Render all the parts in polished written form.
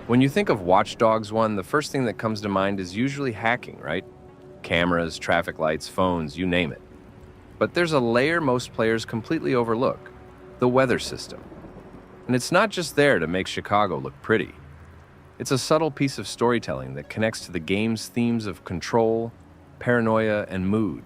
When you think of Watch Dogs 1, the first thing that comes to mind is usually hacking, right? Cameras, traffic lights, phones, you name it. But there's a layer most players completely overlook: the weather system. And it's not just there to make Chicago look pretty. It's a subtle piece of storytelling that connects to the game's themes of control, paranoia, and mood.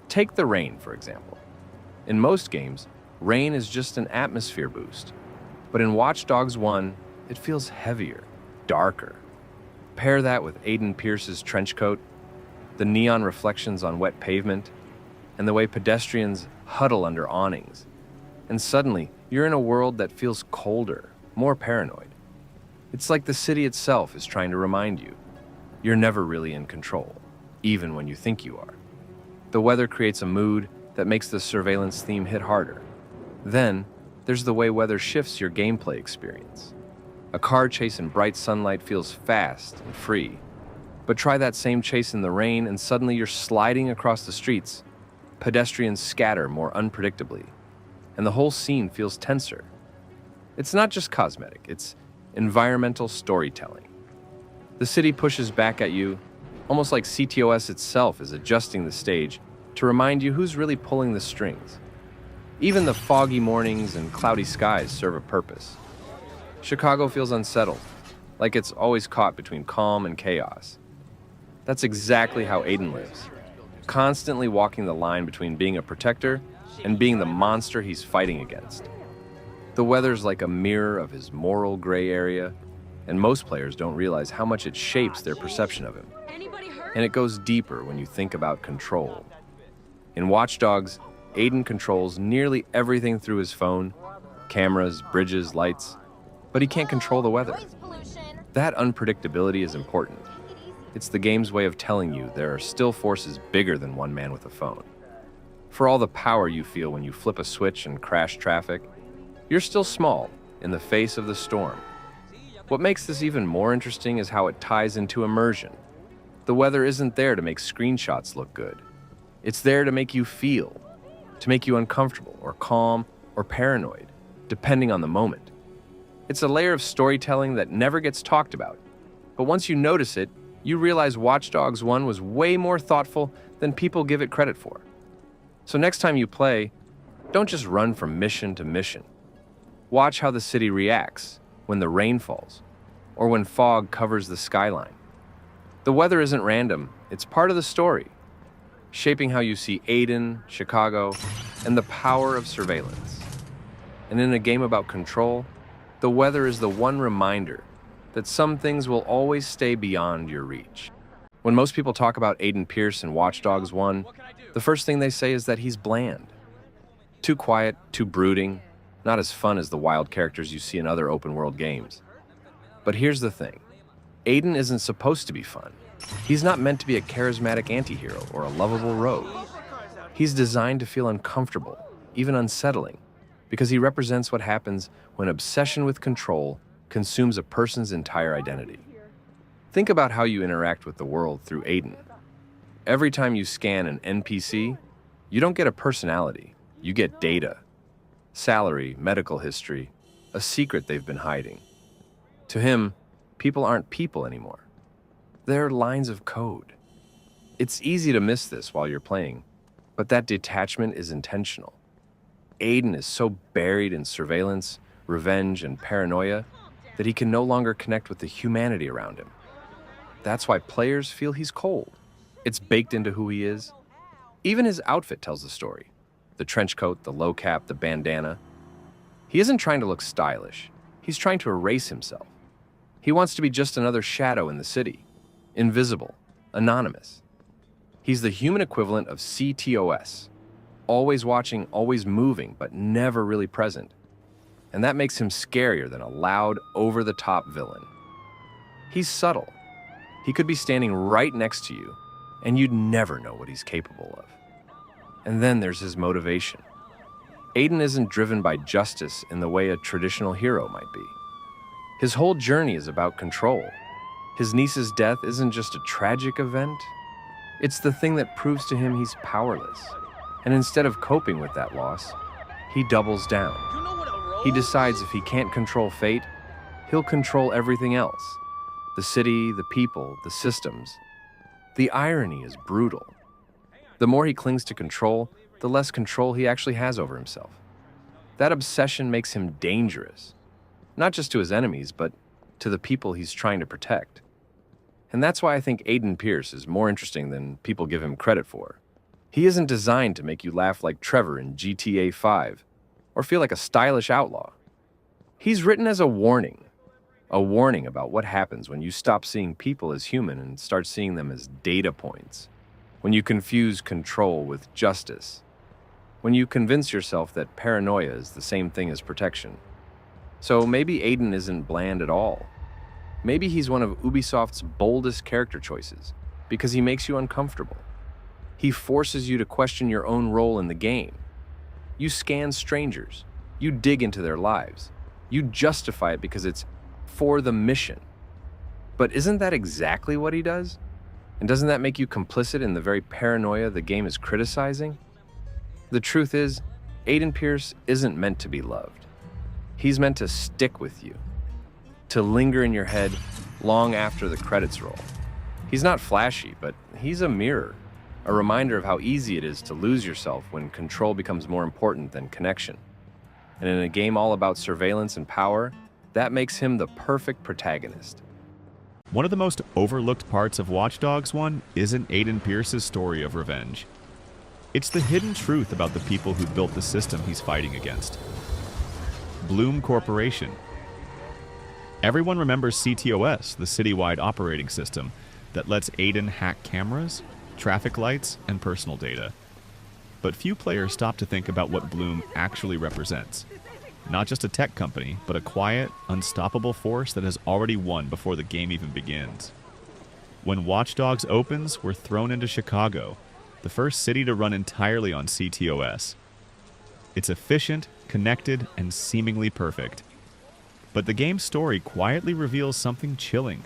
Take the rain, for example. In most games, rain is just an atmosphere boost. But in Watch Dogs 1, it feels heavier, darker. Pair that with Aiden Pearce's trench coat, the neon reflections on wet pavement, and the way pedestrians huddle under awnings. And suddenly, you're in a world that feels colder, more paranoid. It's like the city itself is trying to remind you, you're never really in control, even when you think you are. The weather creates a mood that makes the surveillance theme hit harder. Then, there's the way weather shifts your gameplay experience. A car chase in bright sunlight feels fast and free. But try that same chase in the rain and suddenly you're sliding across the streets. Pedestrians scatter more unpredictably, and the whole scene feels tenser. It's not just cosmetic, it's environmental storytelling. The city pushes back at you, almost like CTOS itself is adjusting the stage to remind you who's really pulling the strings. Even the foggy mornings and cloudy skies serve a purpose. Chicago feels unsettled, like it's always caught between calm and chaos. That's exactly how Aiden lives, constantly walking the line between being a protector and being the monster he's fighting against. The weather's like a mirror of his moral gray area, and most players don't realize how much it shapes their perception of him. And it goes deeper when you think about control. In Watch Dogs, Aiden controls nearly everything through his phone, cameras, bridges, lights, but he can't control the weather. That unpredictability is important. It's the game's way of telling you there are still forces bigger than one man with a phone. For all the power you feel when you flip a switch and crash traffic, you're still small in the face of the storm. What makes this even more interesting is how it ties into immersion. The weather isn't there to make screenshots look good. It's there to make you feel, to make you uncomfortable or calm or paranoid, depending on the moment. It's a layer of storytelling that never gets talked about. But once you notice it, you realize Watch Dogs 1 was way more thoughtful than people give it credit for. So next time you play, don't just run from mission to mission. Watch how the city reacts when the rain falls, or when fog covers the skyline. The weather isn't random, it's part of the story, shaping how you see Aiden, Chicago, and the power of surveillance. And in a game about control, the weather is the one reminder that some things will always stay beyond your reach. When most people talk about Aiden Pearce in Watch Dogs 1, the first thing they say is that he's bland. Too quiet, too brooding, not as fun as the wild characters you see in other open-world games. But here's the thing. Aiden isn't supposed to be fun. He's not meant to be a charismatic anti-hero or a lovable rogue. He's designed to feel uncomfortable, even unsettling, because he represents what happens when obsession with control consumes a person's entire identity. Think about how you interact with the world through Aiden. Every time you scan an NPC, you don't get a personality, you get data. Salary, medical history, a secret they've been hiding. To him, people aren't people anymore. They're lines of code. It's easy to miss this while you're playing, but that detachment is intentional. Aiden is so buried in surveillance, revenge, and paranoia that he can no longer connect with the humanity around him. That's why players feel he's cold. It's baked into who he is. Even his outfit tells the story. The trench coat, the low cap, the bandana. He isn't trying to look stylish. He's trying to erase himself. He wants to be just another shadow in the city. Invisible, anonymous. He's the human equivalent of CTOS. Always watching, always moving, but never really present. And that makes him scarier than a loud, over-the-top villain. He's subtle. He could be standing right next to you, and you'd never know what he's capable of. And then there's his motivation. Aiden isn't driven by justice in the way a traditional hero might be. His whole journey is about control. His niece's death isn't just a tragic event. It's the thing that proves to him he's powerless. And instead of coping with that loss, he doubles down. He decides if he can't control fate, he'll control everything else. The city, the people, the systems. The irony is brutal. The more he clings to control, the less control he actually has over himself. That obsession makes him dangerous, not just to his enemies, but to the people he's trying to protect. And that's why I think Aiden Pearce is more interesting than people give him credit for. He isn't designed to make you laugh like Trevor in GTA 5 or feel like a stylish outlaw. He's written as a warning about what happens when you stop seeing people as human and start seeing them as data points, when you confuse control with justice, when you convince yourself that paranoia is the same thing as protection. So maybe Aiden isn't bland at all. Maybe he's one of Ubisoft's boldest character choices because he makes you uncomfortable. He forces you to question your own role in the game. You scan strangers. You dig into their lives. You justify it because it's for the mission. But isn't that exactly what he does? And doesn't that make you complicit in the very paranoia the game is criticizing? The truth is, Aiden Pearce isn't meant to be loved. He's meant to stick with you, to linger in your head long after the credits roll. He's not flashy, but he's a mirror, a reminder of how easy it is to lose yourself when control becomes more important than connection. And in a game all about surveillance and power, that makes him the perfect protagonist. One of the most overlooked parts of Watch Dogs 1 isn't Aiden Pearce's story of revenge. It's the hidden truth about the people who built the system he's fighting against. Blume Corporation. Everyone remembers CTOS, the citywide operating system that lets Aiden hack cameras, traffic lights, and personal data. But few players stop to think about what Blume actually represents. Not just a tech company, but a quiet, unstoppable force that has already won before the game even begins. When Watch Dogs opens, we're thrown into Chicago, the first city to run entirely on CTOS. It's efficient, connected, and seemingly perfect. But the game's story quietly reveals something chilling.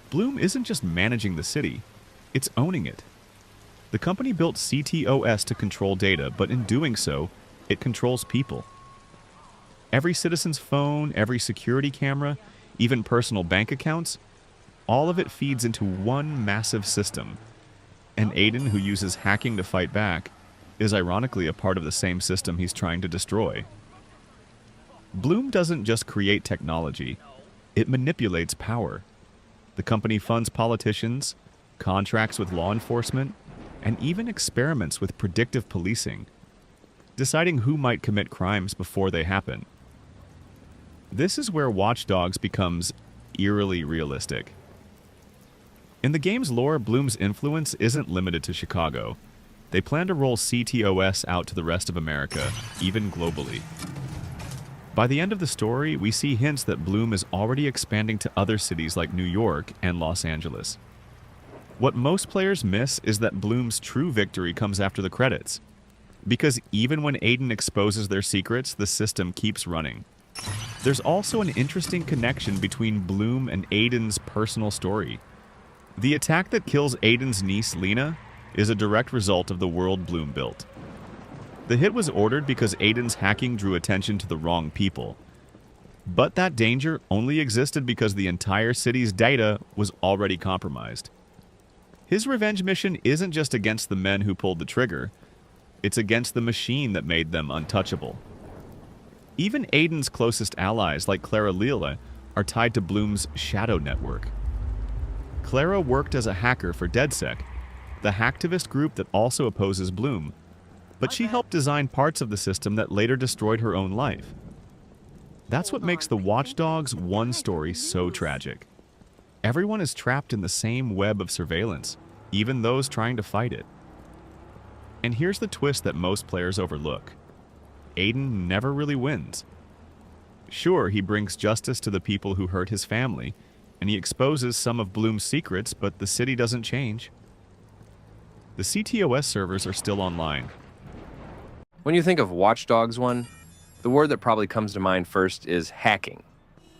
Blume isn't just managing the city, it's owning it. The company built CTOS to control data, but in doing so, it controls people. Every citizen's phone, every security camera, even personal bank accounts, all of it feeds into one massive system. And Aiden, who uses hacking to fight back, is ironically a part of the same system he's trying to destroy. Blume doesn't just create technology, it manipulates power. The company funds politicians, contracts with law enforcement, and even experiments with predictive policing, deciding who might commit crimes before they happen. This is where Watch Dogs becomes eerily realistic. In the game's lore, Blume's influence isn't limited to Chicago. They plan to roll CTOS out to the rest of America, even globally. By the end of the story, we see hints that Blume is already expanding to other cities like New York and Los Angeles. What most players miss is that Blume's true victory comes after the credits. Because even when Aiden exposes their secrets, the system keeps running. There's also an interesting connection between Blume and Aiden's personal story. The attack that kills Aiden's niece, Lena, is a direct result of the world Blume built. The hit was ordered because Aiden's hacking drew attention to the wrong people. But that danger only existed because the entire city's data was already compromised. His revenge mission isn't just against the men who pulled the trigger, it's against the machine that made them untouchable. Even Aiden's closest allies, like Clara Lila, are tied to Blume's shadow network. Clara worked as a hacker for DedSec, the hacktivist group that also opposes Blume, but she helped design parts of the system that later destroyed her own life. That's what makes the Watch Dogs 1 story so tragic. Everyone is trapped in the same web of surveillance, even those trying to fight it. And here's the twist that most players overlook. Aiden never really wins. Sure, he brings justice to the people who hurt his family, and he exposes some of Blume's secrets, but the city doesn't change. The CTOS servers are still online. When you think of Watch Dogs 1, the word that probably comes to mind first is hacking.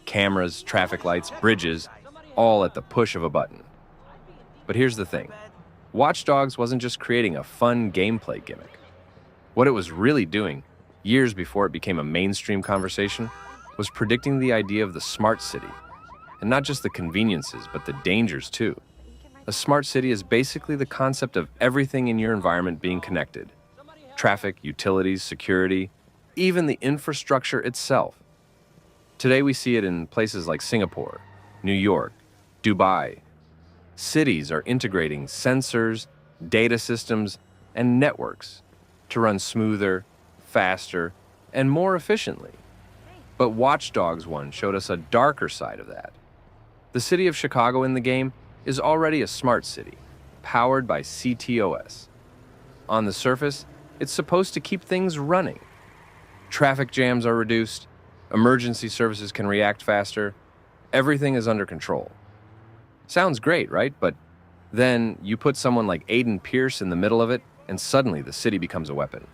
Cameras, traffic lights, bridges, all at the push of a button. But here's the thing. Watch Dogs wasn't just creating a fun gameplay gimmick. What it was really doing, years before it became a mainstream conversation, was predicting the idea of the smart city, and not just the conveniences, but the dangers too. A smart city is basically the concept of everything in your environment being connected. Traffic, utilities, security, even the infrastructure itself. Today we see it in places like Singapore, New York, Dubai. Cities are integrating sensors, data systems, and networks to run smoother, faster, and more efficiently. But Watch Dogs 1 showed us a darker side of that. The city of Chicago in the game is already a smart city, powered by CTOS. On the surface, it's supposed to keep things running. Traffic jams are reduced, emergency services can react faster, everything is under control. Sounds great, right? But then you put someone like Aiden Pearce in the middle of it, and suddenly the city becomes a weapon.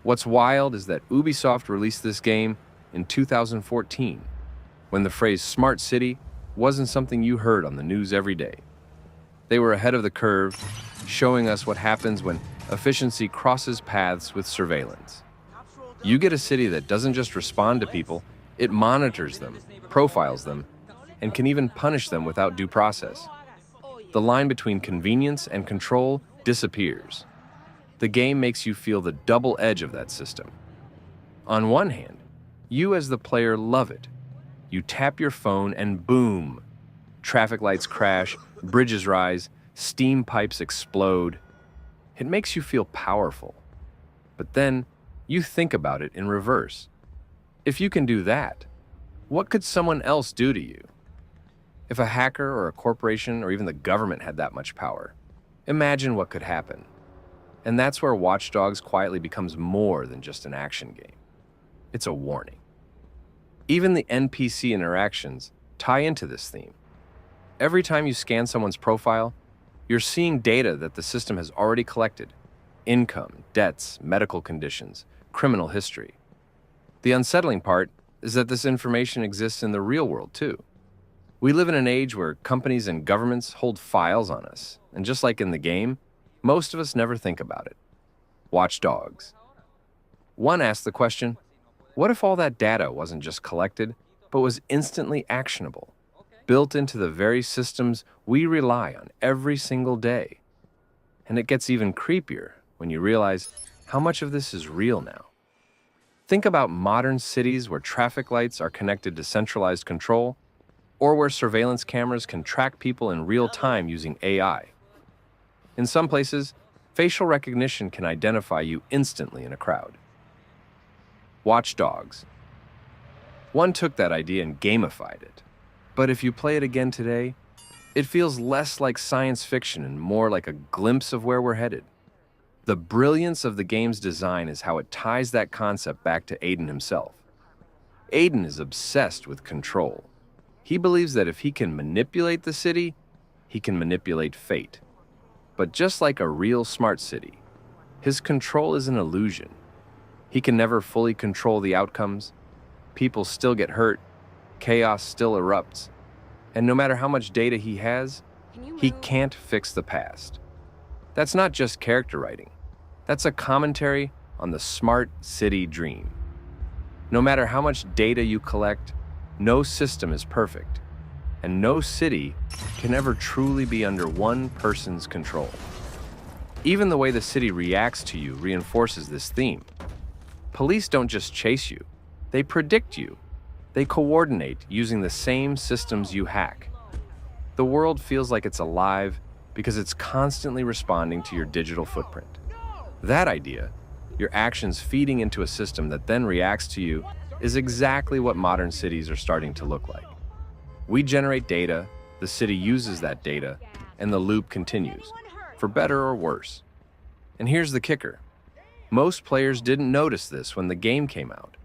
What's wild is that Ubisoft released this game in 2014, when the phrase smart city wasn't something you heard on the news every day. They were ahead of the curve, showing us what happens when efficiency crosses paths with surveillance. You get a city that doesn't just respond to people, it monitors them, profiles them, and can even punish them without due process. The line between convenience and control disappears. The game makes you feel the double edge of that system. On one hand, you as the player love it. You tap your phone and boom! Traffic lights crash, bridges rise, steam pipes explode. It makes you feel powerful. But then, you think about it in reverse. If you can do that, what could someone else do to you? If a hacker or a corporation or even the government had that much power, imagine what could happen. And that's where Watch Dogs quietly becomes more than just an action game. It's a warning. Even the NPC interactions tie into this theme. Every time you scan someone's profile, you're seeing data that the system has already collected: income, debts, medical conditions, criminal history. The unsettling part is that this information exists in the real world too. We live in an age where companies and governments hold files on us, and just like in the game, most of us never think about it. Watch Dogs. One asked the question, what if all that data wasn't just collected, but was instantly actionable, built into the very systems we rely on every single day? And it gets even creepier when you realize how much of this is real now. Think about modern cities where traffic lights are connected to centralized control, or where surveillance cameras can track people in real time using AI. In some places, facial recognition can identify you instantly in a crowd. Watch Dogs. One took that idea and gamified it. But if you play it again today, it feels less like science fiction and more like a glimpse of where we're headed. The brilliance of the game's design is how it ties that concept back to Aiden himself. Aiden is obsessed with control. He believes that if he can manipulate the city, he can manipulate fate. But just like a real smart city, his control is an illusion. He can never fully control the outcomes. People still get hurt, chaos still erupts, and no matter how much data he has, he can't fix the past. That's not just character writing. That's a commentary on the smart city dream. No matter how much data you collect, no system is perfect, and no city can ever truly be under one person's control. Even the way the city reacts to you reinforces this theme. Police don't just chase you, they predict you. They coordinate using the same systems you hack. The world feels like it's alive because it's constantly responding to your digital footprint. That idea, your actions feeding into a system that then reacts to you, is exactly what modern cities are starting to look like. We generate data, the city uses that data, and the loop continues, for better or worse. And here's the kicker. Most players didn't notice this when the game came out.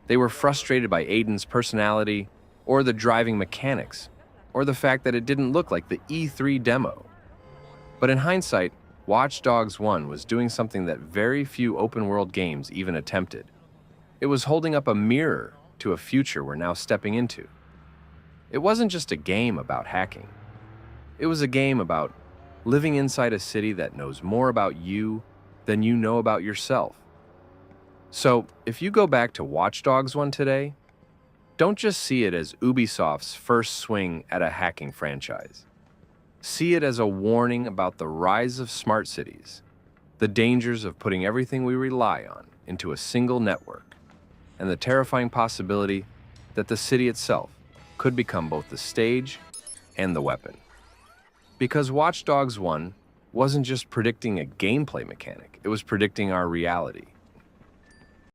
They were frustrated by Aiden's personality, or the driving mechanics, or the fact that it didn't look like the E3 demo. But in hindsight, Watch Dogs 1 was doing something that very few open-world games even attempted. It was holding up a mirror to a future we're now stepping into. It wasn't just a game about hacking. It was a game about living inside a city that knows more about you than you know about yourself. So, if you go back to Watch Dogs 1 today, Don't just see it as Ubisoft's first swing at a hacking franchise. See it as a warning about the rise of smart cities, the dangers of putting everything we rely on into a single network, and the terrifying possibility that the city itself could become both the stage and the weapon. Because Watch Dogs 1 wasn't just predicting a gameplay mechanic, it was predicting our reality.